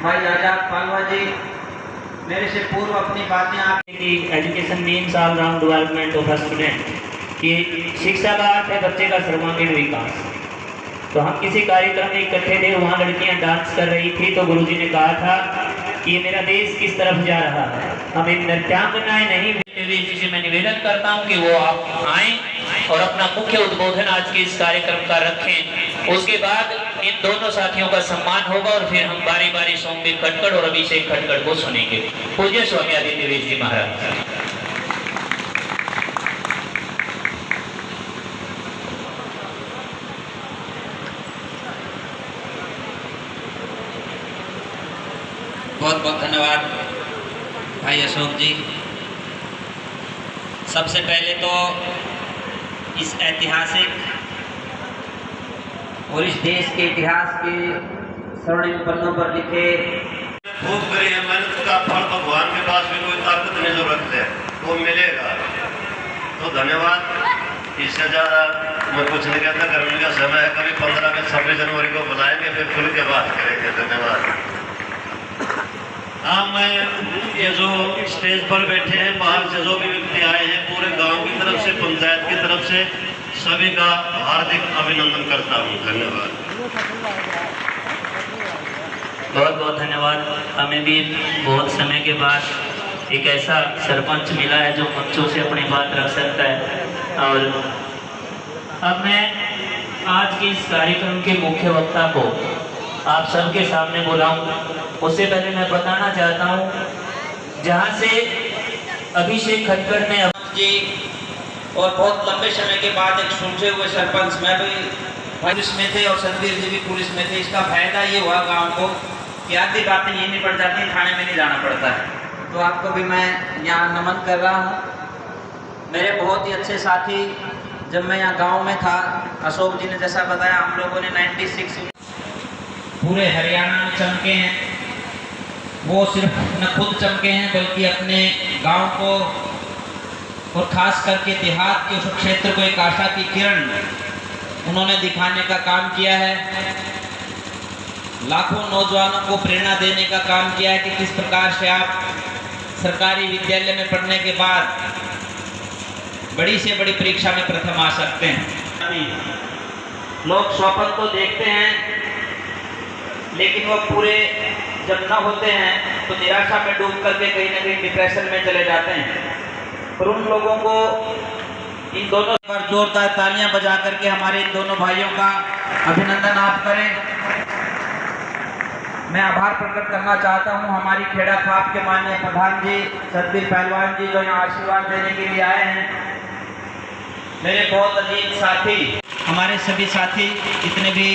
भाई आजाद पालवा जी मेरे से पूर्व अपनी बातें आपकी education means all round development of student कि शिक्षा का अर्थ है बच्चे का सर्वांगीण विकास। तो हम किसी कार्यक्रम में इकट्ठे थे, वहाँ लड़कियाँ डांस कर रही थी, तो गुरुजी ने कहा था कि ये मेरा देश किस तरफ जा रहा है। हमें नृत्यांगनाएं नहीं से मैं निवेदन करता हूँ कि वो आप आएँ और अपना मुख्य उद्बोधन आज के इस कार्यक्रम का रखें। उसके बाद इन दोनों साथियों का सम्मान होगा और फिर हम बारी बारी सौम्य खटकड़ और अभिषेक खटकड़ को सुनेंगे। पूज्य स्वामी आदित्यवेद जी महाराज। बहुत बहुत धन्यवाद भाई अशोक जी। सबसे पहले तो इस ऐतिहासिक और इस देश के इतिहास के स्वर्णिम पन्नों पर लिखे खूब करी है मेहनत का फल भगवान के पास भी कोई ताकत नहीं जो रखते हैं वो मिलेगा। तो धन्यवाद। इससे ज़्यादा मैं कुछ नहीं कहता, गर्मी का समय है, कभी 15 में 26 जनवरी को बुलाएंगे, फिर खुल के बात करेंगे। धन्यवाद। हाँ, मैं ये जो स्टेज पर बैठे हैं, बाहर से जो भी व्यक्ति आए हैं, पूरे गांव की तरफ से, पंचायत की तरफ से सभी का हार्दिक अभिनंदन करता हूँ। धन्यवाद। बहुत बहुत धन्यवाद। हमें भी बहुत समय के बाद एक ऐसा सरपंच मिला है जो बच्चों से अपनी बात रख सकता है। और अब मैं आज के इस कार्यक्रम के मुख्य वक्ता को आप सबके सामने बुलाऊं। उससे पहले मैं बताना चाहता हूं, जहां से अभिषेक खटकड़ ने जी और बहुत लंबे समय के बाद एक सुलझे हुए सरपंच, मैं भी पुलिस में थे और सतबीर जी भी पुलिस में थे। इसका फायदा ये हुआ गांव को कि आधी बातें ये नहीं पड़ जाती, थाने में नहीं जाना पड़ता है। तो आपको भी मैं यहाँ नमन कर रहा हूँ। मेरे बहुत ही अच्छे साथी, जब मैं यहाँ गाँव में था, अशोक जी ने जैसा बताया, हम लोगों ने 96 पूरे हरियाणा में चमके हैं। वो सिर्फ न खुद चमके हैं बल्कि अपने गांव को और खास करके देहात के उस क्षेत्र को एक आशा की किरण उन्होंने दिखाने का काम किया है। लाखों नौजवानों को प्रेरणा देने का काम किया है कि किस प्रकार से आप सरकारी विद्यालय में पढ़ने के बाद बड़ी से बड़ी परीक्षा में प्रथम आ सकते हैं। लोग स्वप्न तो देखते हैं लेकिन वो पूरे जब न होते हैं तो निराशा में डूब करके कहीं ना कहीं डिप्रेशन में चले जाते हैं। पर उन लोगों को इन दोनों पर जोरदार तालियां बजा करके हमारे इन दोनों भाइयों का अभिनंदन आप करें। मैं आभार प्रकट करना चाहता हूं हमारी खेड़ा खाप के माननीय प्रधान जी सतबीर पहलवान जी, जो यहाँ आशीर्वाद देने के लिए आए हैं। मेरे बहुत अजीज साथी, हमारे सभी साथी जितने भी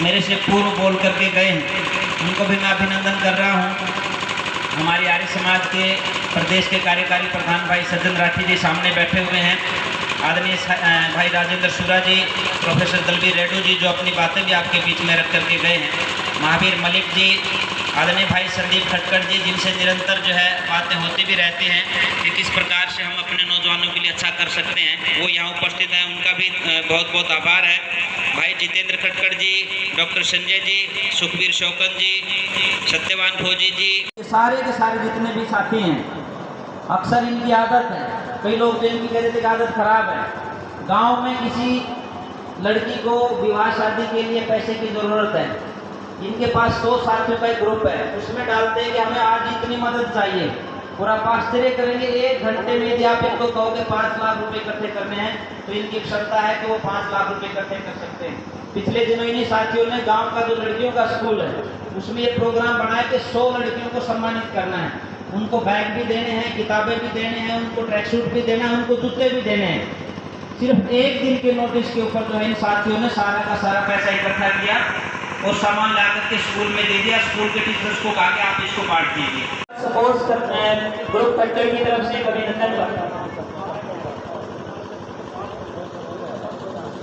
मेरे से पूर्व बोल करके गए हैं, उनको भी मैं अभिनंदन कर रहा हूँ। हमारी आर्य समाज के प्रदेश के कार्यकारी प्रधान भाई सज्जन राठी जी सामने बैठे हुए हैं। आदरणीय भाई राजेंद्र सूरा जी, प्रोफेसर दलबीर रेड्डू जी, जो अपनी बातें भी आपके बीच में रख करके गए हैं। महावीर मलिक जी, आदरणीय भाई संदीप खटकड़ जी, जिनसे निरंतर जो है बातें होती भी रहती हैं कि किस प्रकार से हम अपने नौजवानों के लिए अच्छा कर सकते हैं, वो यहाँ उपस्थित हैं। उनका भी बहुत बहुत आभार है। भाई जितेंद्र खटकड़ जी, डॉक्टर संजय जी, सुखबीर शौकत जी, सत्यवान फौजी जी, सारे के सारे जितने भी साथी हैं, अक्सर इनकी आदत है, कई लोग इनकी कहते थे आदत खराब है। गाँव में किसी लड़की को विवाह शादी के लिए पैसे की ज़रूरत है, इनके पास 100 साथियों का एक ग्रुप है, उसमें डालते हैं कि हमें आज इतनी मदद चाहिए, और आप आश्चर्य करेंगे 1 घंटे में यदि आप इनको कहोगे 5 लाख रुपए इकट्ठे करने हैं तो इनकी क्षमता है कि वो 5 लाख रुपए इकट्ठे कर सकते हैं। पिछले दिनों इन्हीं साथियों ने गांव का जो लड़कियों का स्कूल है उसमें ये प्रोग्राम बनाया कि 100 लड़कियों को सम्मानित करना है। उनको बैग भी देने हैं, किताबें भी देने हैं, उनको ट्रैक सूट भी देना है, उनको जूते भी देने हैं। सिर्फ 1 दिन के नोटिस के ऊपर जो है इन साथियों ने सारा का सारा पैसा इकट्ठा किया और सामान ला करके स्कूल में दे दिया। स्कूल के टीचर्स को कहा कि आप इसको बांट दीजिए। सपोर्ट करते हैं ग्रुप खटकड़ की तरफ से अभिनंदन करता हूं।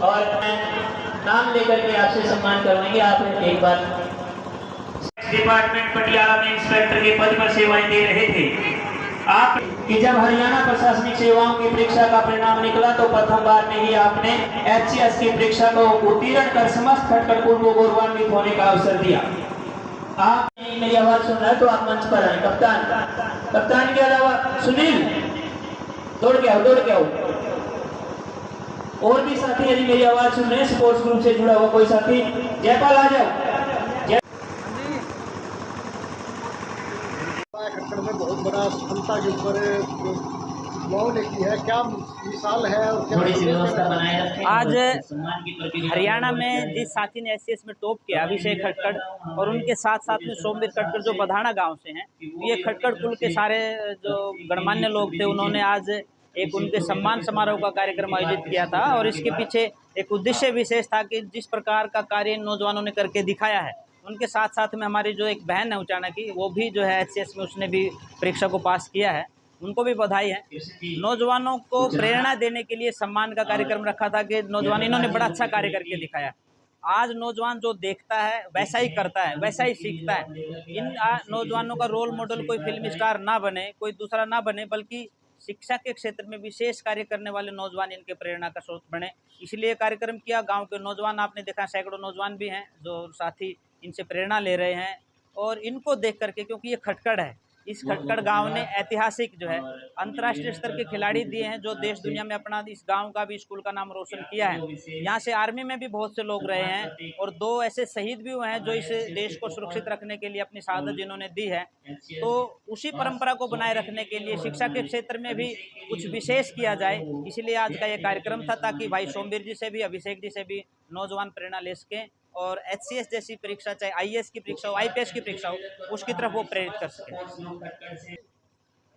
और मैं नाम लेकर के आपसे सम्मान करवाएंगे। आप एक बार डिपार्टमेंट पटियाला में इंस्पेक्टर के पद पर सेवाएं दे रहे थे आप, कि जब हरियाणा प्रशासनिक सेवाओं की परीक्षा का परिणाम निकला तो प्रथम बार में ही आपने HCS की परीक्षा को उत्तीर्ण कर समस्त खटकड़ कुल को गौरवान्वित होने का अवसर दिया। आप यदि मेरी आवाज सुन रहा है तो आप मंच पर आए। कप्तान, कप्तान के अलावा सुनील, दौड़ के आओ। और भी साथी यदि मेरी आवाज सुन रहे हैं, स्पोर्ट्स ग्रुप से जुड़ा हुआ कोई साथी, जयपाल आ जाओ। खट्टर में बहुत बड़ा सफलता के ऊपर ने की है, क्या मिसाल है और क्या थोड़ी सी व्यवस्था बनाए रखें। आज सम्मान की प्रतियोगिता हरियाणा में जिस साथी ने एससीएस में टॉप किया, अभिषेक खटकड़, और उनके साथ साथ में सोमवीर खटकड़ जो बधाना गांव से हैं, ये खटकड़ कुल के सारे जो गणमान्य लोग थे, उन्होंने आज एक उनके सम्मान समारोह का कार्यक्रम आयोजित किया था। और इसके पीछे एक उद्देश्य विशेष था कि जिस प्रकार का कार्य इन नौजवानों ने करके दिखाया है, उनके साथ साथ में हमारी जो एक बहन है उचाना की, वो भी जो है एचसीएस में उसने भी परीक्षा को पास किया है, उनको भी बधाई है। नौजवानों को प्रेरणा देने के लिए सम्मान का कार्यक्रम रखा था कि नौजवान इन्होंने बड़ा अच्छा कार्य करके दिखाया। आज नौजवान जो देखता है वैसा ही करता है, वैसा ही सीखता है। इन नौजवानों का रोल मॉडल कोई फिल्म स्टार ना बने, कोई दूसरा ना बने, बल्कि शिक्षा के क्षेत्र में विशेष कार्य करने वाले नौजवान इनके प्रेरणा का स्रोत बने। इसलिए कार्यक्रम किया। गांव के नौजवान आपने देखा, सैकड़ों नौजवान भी हैं जो साथी इनसे प्रेरणा ले रहे हैं। और इनको देख करके, क्योंकि ये खटकड़ है, इस खटकड़ गांव ने ऐतिहासिक जो है अंतर्राष्ट्रीय स्तर के खिलाड़ी दिए हैं, जो देश दुनिया में अपना इस गांव का भी, स्कूल का नाम रोशन किया है। यहाँ से आर्मी में भी बहुत से लोग रहे हैं और 2 ऐसे शहीद भी हुए हैं जो इस देश को सुरक्षित रखने के लिए अपनी शहादत जिन्होंने दी है। तो उसी परंपरा को बनाए रखने के लिए शिक्षा के क्षेत्र में भी कुछ विशेष किया जाए, इसलिए आज का ये कार्यक्रम था, ताकि भाई सोमवीर जी से भी, अभिषेक जी से भी नौजवान प्रेरणा ले सकें और एचसीएस जैसी परीक्षा, चाहे आईएएस की परीक्षा हो, आईपीएस की परीक्षा हो, उसकी तरफ वो प्रेरित कर सकें।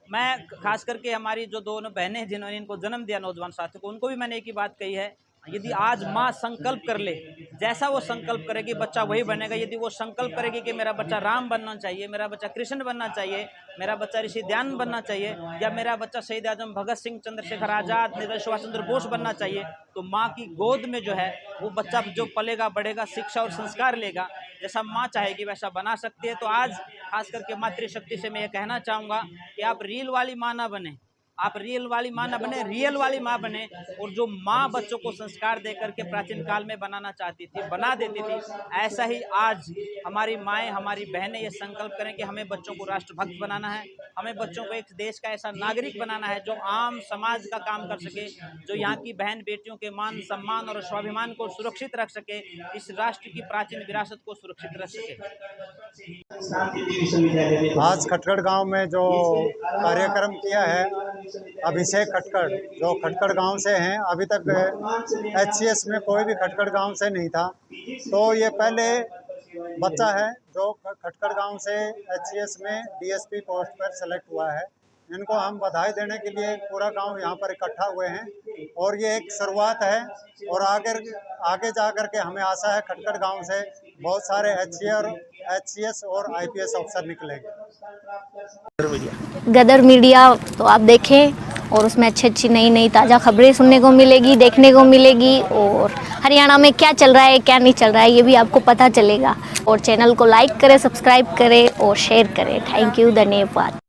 मैं खास करके हमारी जो दोनों बहनें जिन्होंने इनको जन्म दिया, नौजवान साथियों को, उनको भी मैंने एक ही बात कही है, यदि आज माँ संकल्प कर ले, जैसा वो संकल्प करेगी बच्चा वही बनेगा। यदि वो संकल्प करेगी कि मेरा बच्चा राम बनना चाहिए, मेरा बच्चा कृष्ण बनना चाहिए, मेरा बच्चा ऋषि ध्यान बनना चाहिए, या मेरा बच्चा शहीद आजम भगत सिंह, चंद्रशेखर आज़ाद, नेताजी सुभाष चंद्र बोस बनना चाहिए, तो माँ की गोद में जो है वो बच्चा जो पलेगा बढ़ेगा, शिक्षा और संस्कार लेगा, जैसा माँ चाहेगी वैसा बना सकती है। तो आज खास करके मातृशक्ति से मैं ये कहना चाहूँगा कि आप रील वाली माँ ना बने, आप रियल वाली माँ न बने, रियल वाली माँ बने। और जो माँ बच्चों को संस्कार दे करके प्राचीन काल में बनाना चाहती थी, बना देती थी, ऐसा ही आज हमारी माएँ, हमारी बहनें ये संकल्प करें कि हमें बच्चों को राष्ट्रभक्त बनाना है, हमें बच्चों को एक देश का ऐसा नागरिक बनाना है जो आम समाज का काम कर सके, जो यहाँ की बहन बेटियों के मान सम्मान और स्वाभिमान को सुरक्षित रख सके, इस राष्ट्र की प्राचीन विरासत को सुरक्षित रख सके। आज खटकड़ गांव में जो कार्यक्रम किया है अभिषेक खटकड़, जो खटकड़ गांव से हैं, अभी तक एचसीएस में कोई भी खटकड़ गांव से नहीं था, तो ये पहले बच्चा है जो खटकड़ गांव से एचसीएस में डीएसपी पोस्ट पर सेलेक्ट हुआ है। इनको हम बधाई देने के लिए पूरा गांव यहाँ पर इकट्ठा हुए हैं और ये एक शुरुआत है और आगे जा कर के हमें आशा है खटकड़ गांव से बहुत सारे एचसीएस और आईपीएस अफसर निकलेंगे। गदर मीडिया तो आप देखें और उसमें अच्छी नई ताज़ा खबरें सुनने को मिलेगी, देखने को मिलेगी, और हरियाणा में क्या चल रहा है क्या नहीं चल रहा है ये भी आपको पता चलेगा। और चैनल को लाइक करें, सब्सक्राइब करें और शेयर करें। थैंक यू, धन्यवाद।